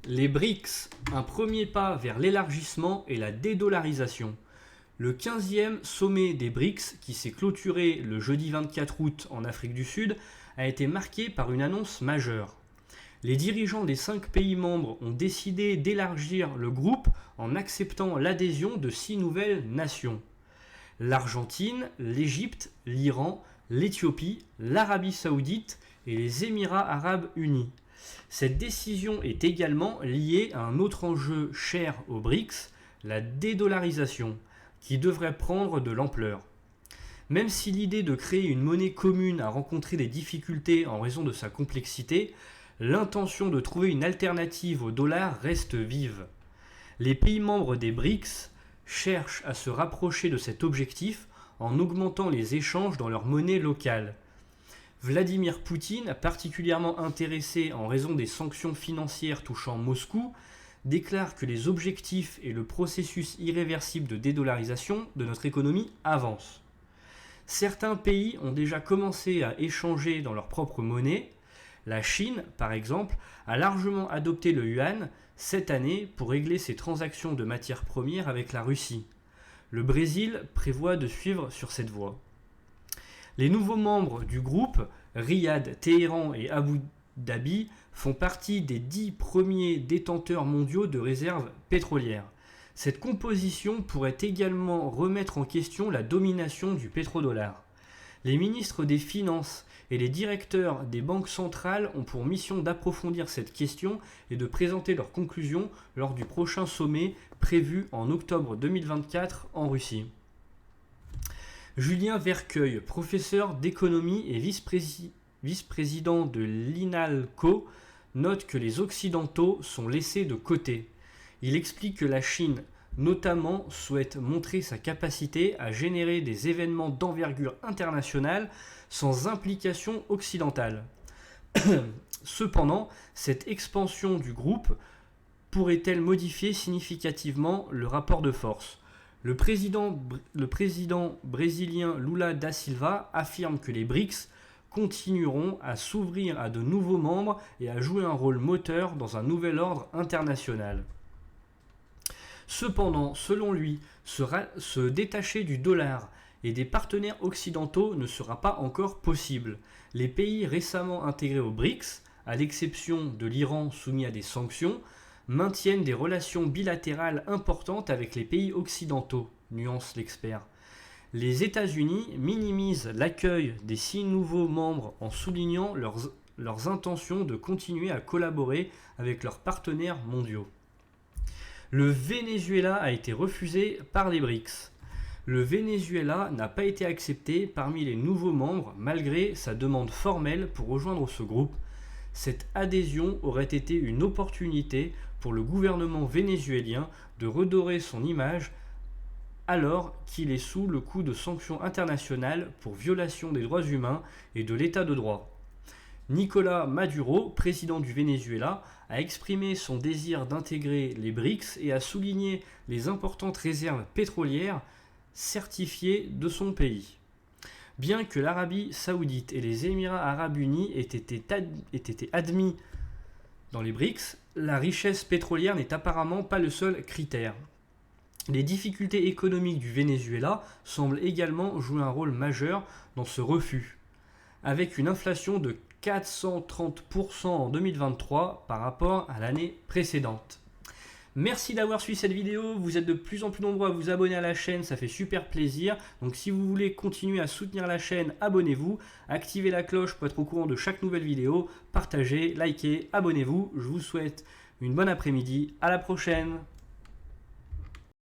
Les BRICS, un premier pas vers l'élargissement et la dédollarisation. Le 15e sommet des BRICS, qui s'est clôturé le jeudi 24 août en Afrique du Sud, a été marqué par une annonce majeure. Les dirigeants des 5 pays membres ont décidé d'élargir le groupe en acceptant l'adhésion de 6 nouvelles nations. L'Argentine, l'Égypte, l'Iran, l'Éthiopie, l'Arabie Saoudite et les Émirats Arabes Unis. Cette décision est également liée à un autre enjeu cher aux BRICS, la dédollarisation, qui devrait prendre de l'ampleur. Même si l'idée de créer une monnaie commune a rencontré des difficultés en raison de sa complexité, l'intention de trouver une alternative au dollar reste vive. Les pays membres des BRICS cherchent à se rapprocher de cet objectif en augmentant les échanges dans leur monnaie locale. Vladimir Poutine, particulièrement intéressé en raison des sanctions financières touchant Moscou, déclare que les objectifs et le processus irréversible de dédollarisation de notre économie avancent. Certains pays ont déjà commencé à échanger dans leur propre monnaie. La Chine, par exemple, a largement adopté le yuan cette année pour régler ses transactions de matières premières avec la Russie. Le Brésil prévoit de suivre sur cette voie. Les nouveaux membres du groupe, Riyad, Téhéran et Abu Dhabi, font partie des 10 premiers détenteurs mondiaux de réserves pétrolières. Cette composition pourrait également remettre en question la domination du pétrodollar. Les ministres des Finances et les directeurs des banques centrales ont pour mission d'approfondir cette question et de présenter leurs conclusions lors du prochain sommet prévu en octobre 2024 en Russie. Julien Vercueil, professeur d'économie et vice-président de l'INALCO, note que les Occidentaux sont laissés de côté. Il explique que la Chine, notamment, souhaite montrer sa capacité à générer des événements d'envergure internationale sans implication occidentale. Cependant, cette expansion du groupe pourrait-elle modifier significativement le rapport de force ? Le président brésilien Lula da Silva affirme que les BRICS continueront à s'ouvrir à de nouveaux membres et à jouer un rôle moteur dans un nouvel ordre international. Cependant, selon lui, se détacher du dollar et des partenaires occidentaux ne sera pas encore possible. Les pays récemment intégrés aux BRICS, à l'exception de l'Iran soumis à des sanctions, maintiennent des relations bilatérales importantes avec les pays occidentaux, nuance l'expert. Les États-Unis minimisent l'accueil des 6 nouveaux membres en soulignant leurs intentions de continuer à collaborer avec leurs partenaires mondiaux. Le Venezuela a été refusé par les BRICS. Le Venezuela n'a pas été accepté parmi les nouveaux membres malgré sa demande formelle pour rejoindre ce groupe. Cette adhésion aurait été une opportunité pour le gouvernement vénézuélien de redorer son image alors qu'il est sous le coup de sanctions internationales pour violation des droits humains et de l'état de droit. Nicolás Maduro, président du Venezuela, a exprimé son désir d'intégrer les BRICS et a souligné les importantes réserves pétrolières certifiées de son pays. Bien que l'Arabie Saoudite et les Émirats Arabes Unis aient été admis dans les BRICS, la richesse pétrolière n'est apparemment pas le seul critère. Les difficultés économiques du Venezuela semblent également jouer un rôle majeur dans ce refus, avec une inflation de 430% en 2023 par rapport à l'année précédente. Merci d'avoir suivi cette vidéo, vous êtes de plus en plus nombreux à vous abonner à la chaîne, ça fait super plaisir. Donc si vous voulez continuer à soutenir la chaîne, abonnez-vous, activez la cloche pour être au courant de chaque nouvelle vidéo, partagez, likez, abonnez-vous. Je vous souhaite une bonne après-midi, à la prochaine.